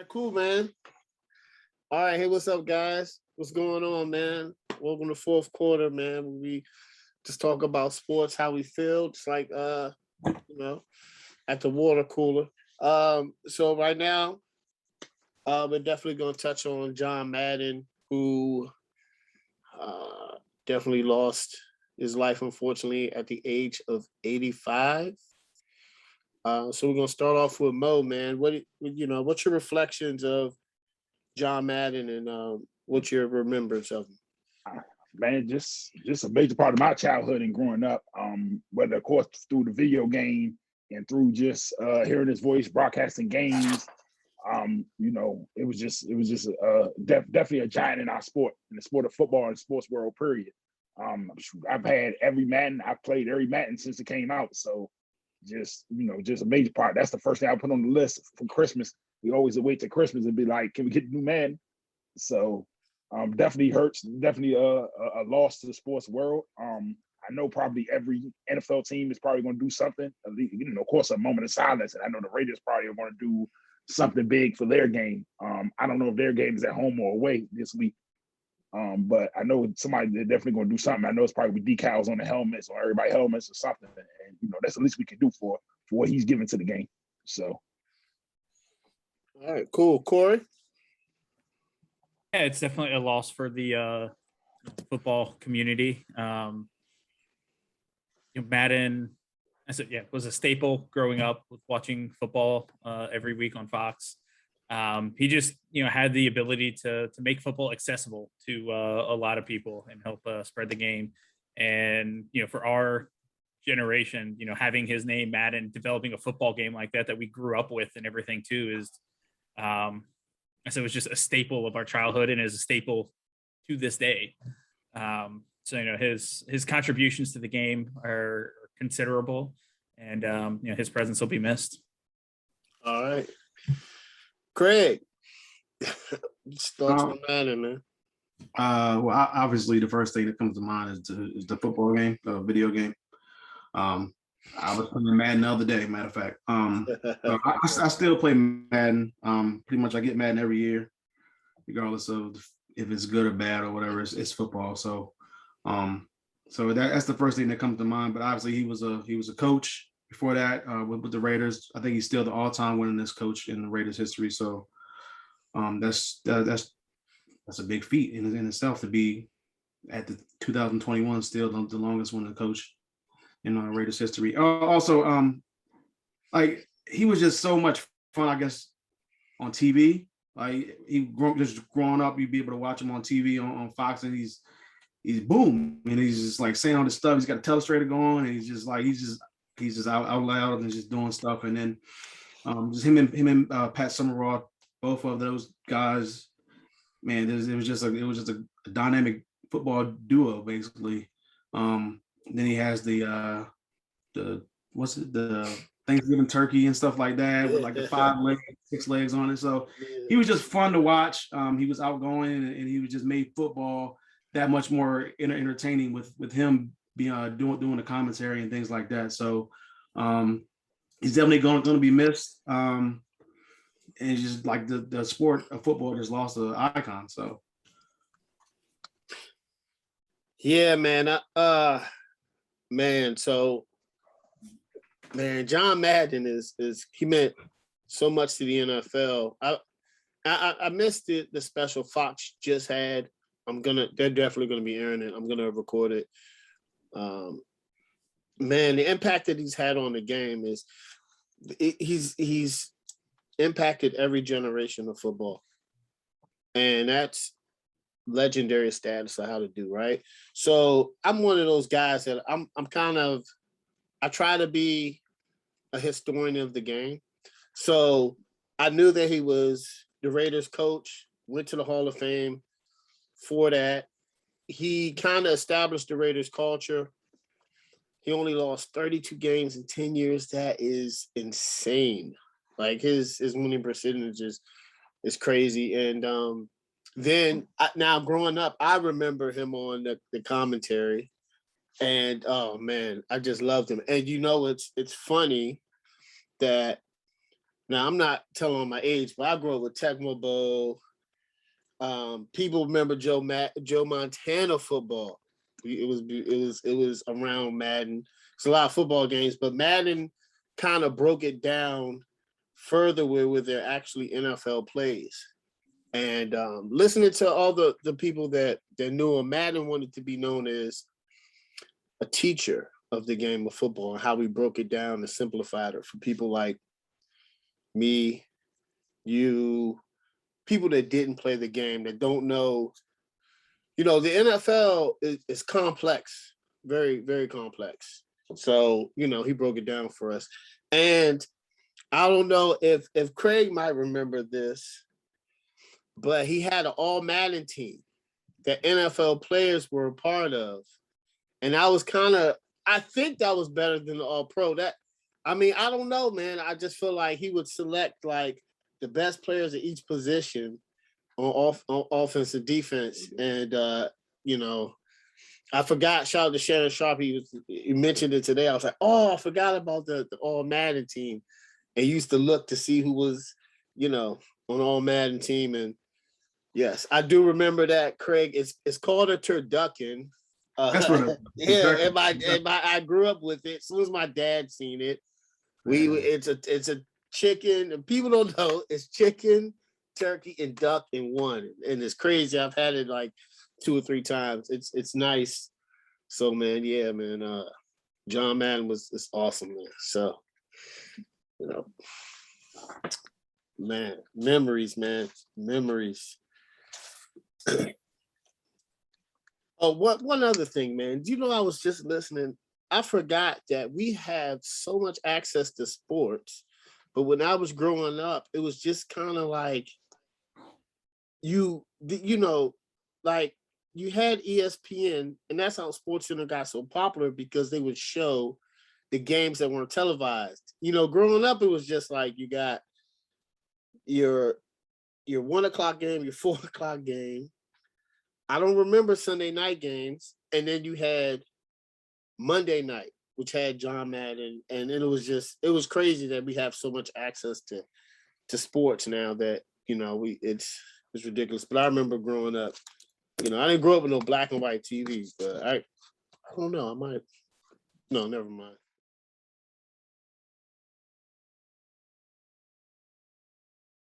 right, cool, man. All right, hey, what's up, guys? What's going on, man? Welcome to fourth quarter, man. We just talk about sports, how we feel, just like at the water cooler. So right now, we're definitely gonna touch on John Madden, who definitely lost his life, unfortunately, at the age of 85. So we're gonna start off with Mo, man. What's your reflections of John Madden and what's your remembrance of him? Man, just a major part of my childhood and growing up. Whether of course through the video game and through just hearing his voice broadcasting games. It was just definitely a giant in our sport, in the sport of football and sports world. Period. I've had every Madden. I've played every Madden since it came out. So just a major part. That's the first thing I put on the list for Christmas. We always wait till Christmas and be like, can we get the new Madden? So definitely hurts. Definitely a loss to the sports world. I know probably every NFL team is probably going to do something. Of course, a moment of silence. And I know the Raiders probably are going to do something big for their game. I don't know if their game is at home or away this week. But I know somebody they're definitely going to do something. I know it's probably decals on the helmets or everybody helmets or something. And that's the least we can do for what he's given to the game. So. All right, cool. Corey? Yeah, it's definitely a loss for the football community. Madden, was a staple growing up with watching football every week on Fox. He just, had the ability to make football accessible to a lot of people and help spread the game. And, for our generation, having his name, Madden, developing a football game like that we grew up with and everything too is, so it was just a staple of our childhood and is a staple to this day. His contributions to the game are considerable, and his presence will be missed. All right, Craig. Thoughts on Madden, man? Well, obviously the first thing that comes to mind is the football game, video game. I was playing Madden the other day, matter of fact. I still play Madden. Pretty much I get Madden every year, regardless of if it's good or bad or whatever. It's football. So that's the first thing that comes to mind. But obviously he was a coach before that with the Raiders. I think he's still the all-time winningest coach in the Raiders history. So that's a big feat in itself to be at the 2021 still the longest winning coach in our Raiders history. Also, he was just so much fun, I guess, on TV. Like just growing up, you'd be able to watch him on TV on Fox, and he's boom, and he's just like saying all this stuff. He's got a telestrator going, and he's just out loud and just doing stuff. And then just him and Pat Summerall, both of those guys, man, it was just a dynamic football duo basically. Then he has the Thanksgiving turkey and stuff like that with like the 5 legs, 6 legs on it. So he was just fun to watch. He was outgoing and he was just made football that much more entertaining with him doing the commentary and things like that. So he's definitely going to be missed. And it's just like the sport of football just lost an icon. So. Yeah, man. John Madden he meant so much to the NFL. I missed the special Fox just had. They're definitely gonna be airing it. I'm gonna record it. Man, the impact that he's had on the game is he's impacted every generation of football, and that's legendary status of how to do, right? So I'm one of those guys that I try to be a historian of the game. So I knew that he was the Raiders coach, went to the Hall of Fame for that. He kind of established the Raiders culture. He only lost 32 games in 10 years. That is insane. Like his winning percentage is crazy. And then now growing up, I remember him on the commentary, and oh man, I just loved him. And it's funny that Now I'm not telling my age, but I grew up with Tecmo Bowl. People remember Joe Montana football. It was around Madden. It's a lot of football games, but Madden kind of broke it down further where they're actually NFL plays. And listening to all the people that knew him, Madden wanted to be known as a teacher of the game of football and how we broke it down and simplified it for people like me, you, people that didn't play the game, that don't know. The NFL is complex, very, very complex. So, he broke it down for us. And I don't know if Craig might remember this, but he had an all Madden team that NFL players were a part of. And I think that was better than the all pro. I don't know, man. I just feel like he would select like the best players at each position on offense and defense. And, I forgot, shout out to Shannon Sharp. He mentioned it today. I was like, I forgot about the all Madden team. And used to look to see who was, on all Madden team. And yes, I do remember that, Craig. It's called a turducken. That's what. I grew up with it. As soon as my dad seen it, it's a chicken. And people don't know it's chicken, turkey, and duck in one. And it's crazy. I've had it like 2 or 3 times. It's nice. So man, yeah, man. John Madden is awesome, man. So man, memories, man, memories. Oh, one other thing, man. Do you know I was just listening? I forgot that we have so much access to sports, but when I was growing up, it was just kind of like like you had ESPN, and that's how SportsCenter got so popular because they would show the games that weren't televised. Growing up, it was just like you got your 1 o'clock game, your 4 o'clock game. I don't remember Sunday night games. And then you had Monday night, which had John Madden. And then it was crazy that we have so much access to sports now that, it's ridiculous. But I remember growing up, I didn't grow up with no black and white TVs, but I don't know. I might. No, never mind.